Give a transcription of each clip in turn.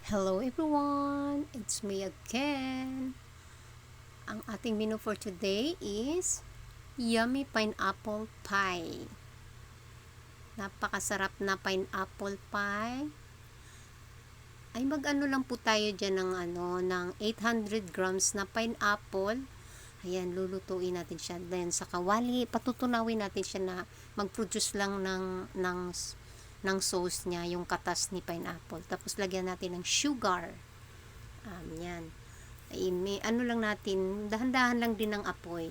Hello everyone! It's me again. Ang ating menu for today is yummy pineapple pie. Napakasarap na pineapple pie. Ay mag-ano lang po tayo dyan ng 800 grams na pineapple. Ayan, lulutuin natin siya. Then sa kawali, patutunawin natin siya na mag-produce lang ng sauce niya, yung katas ni pineapple. Tapos lagyan natin ng sugar. Yan. Ay, may ano lang natin, dahan-dahan lang din ng apoy.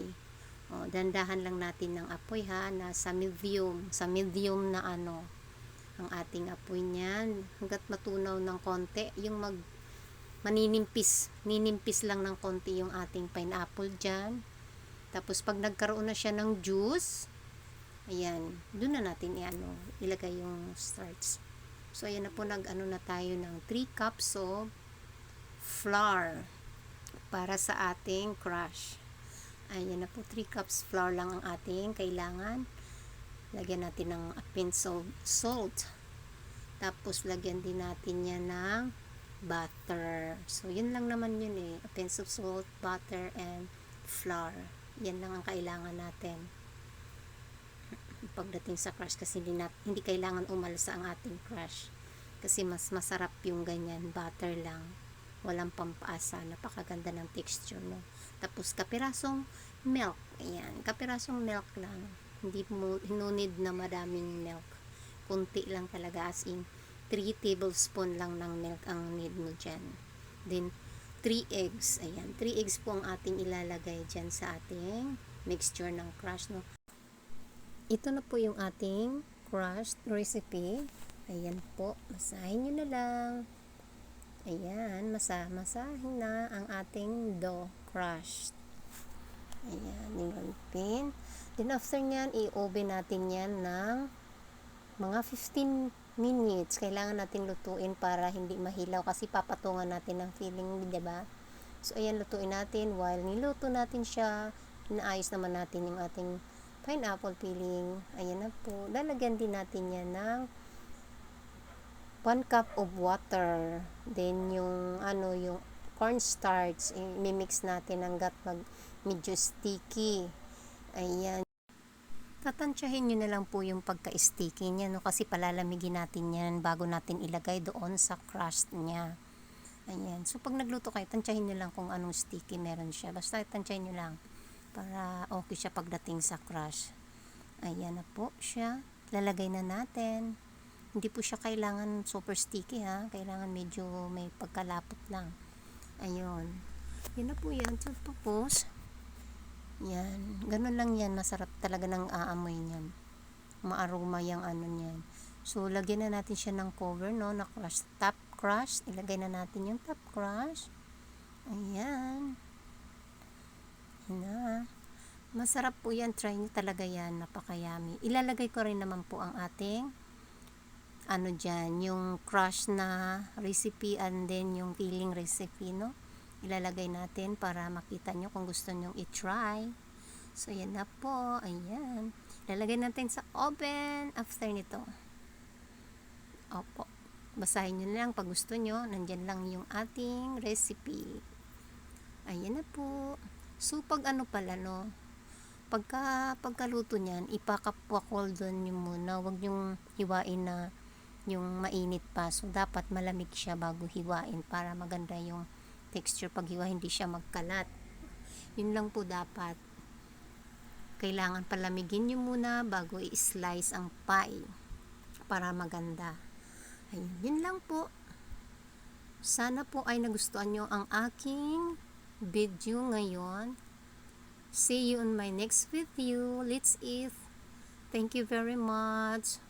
Dahan-dahan lang natin ng apoy ha, na sa medium na ang ating apoy niyan. Hanggat matunaw ng konti, yung ninimpis lang ng konti yung ating pineapple dyan. Tapos pag nagkaroon na siya ng juice, ayan, doon na natin ilagay yung starch. So ayan na po, nag-ano na tayo ng 3 cups of flour para sa ating crush. Ayan na po, 3 cups flour lang ang ating kailangan. Lagyan natin ng a pinch of salt. Tapos lagyan din natin yan ng butter. So yun lang naman yun a pinch of salt, butter, and flour. Yan lang ang kailangan natin pagdating sa crush, kasi hindi kailangan umalsa ang ating crush, kasi mas masarap yung ganyan, butter lang, walang pampaasa. Napakaganda ng texture no. Tapos kapirasong milk, ayan, kapirasong milk lang, hindi mo hinunid na madaming milk, kunti lang talaga, as in 3 tablespoon lang ng milk ang need mo dyan. Then 3 eggs, ayan, 3 eggs po ang ating ilalagay dyan sa ating mixture ng crush no. Ito na po yung ating crushed recipe. Ayan po, masahin nyo na lang. Ayan, masahin na ang ating dough crushed. Ayan, nilagpin. Then after nyan, i-oven natin yan ng mga 15 minutes. Kailangan natin lutuin para hindi mahilaw, kasi papatungan natin ng filling, diba? So ayan, lutuin natin. While niluto natin siya, inaayos naman natin yung ating pineapple peeling. Ayan na po. Lalagyan din natin yan ng 1 cup of water. Then yung yung cornstarch, i-mix natin hanggat medyo sticky. Ayan. Tatansyahin nyo na lang po yung pagka-sticky niya, no? Kasi palalamigin natin yan bago natin ilagay doon sa crust niya. Ayan. So pag nagluto kayo, tansyahin nyo lang kung anong sticky meron siya. Basta tansyahin nyo lang para okay siya pagdating sa crush. Ayan na po siya. Lalagay na natin. Hindi po siya kailangan super sticky ha. Kailangan medyo may pagkalapot lang. Ayun. Yan na po yan. Tapos, yan. Ganun lang yan. Masarap talaga ng aamoy niyan. Maaroma yung niyan. So, lagyan na natin siya ng cover, no? Na crush. Top crush. Ilagay na natin yung top crush. Ayan. Na. Masarap po yan. Try nyo talaga yan. Napakayami. Ilalagay ko rin naman po ang ating dyan, yung crush na recipe and then yung filling recipe, no? Ilalagay natin para makita nyo kung gusto nyo i-try. So, yan na po. Ayan. Ilalagay natin sa oven after nito. Opo. Basahin nyo lang pag gusto nyo. Nandyan lang yung ating recipe. Ayan na po. So, pag pala, no, pagkaluto niyan, ipakapwa-cold nyo muna. Huwag nyong hiwain na yung mainit pa. So, dapat malamig siya bago hiwain para maganda yung texture. Pag hiwa, hindi siya magkalat. Yun lang po dapat. Kailangan palamigin nyo muna bago i-slice ang pie para maganda. Ayun, yun lang po. Sana po ay nagustuhan nyo ang aking video ngayon. See you on my next video. Let's eat. Thank you very much.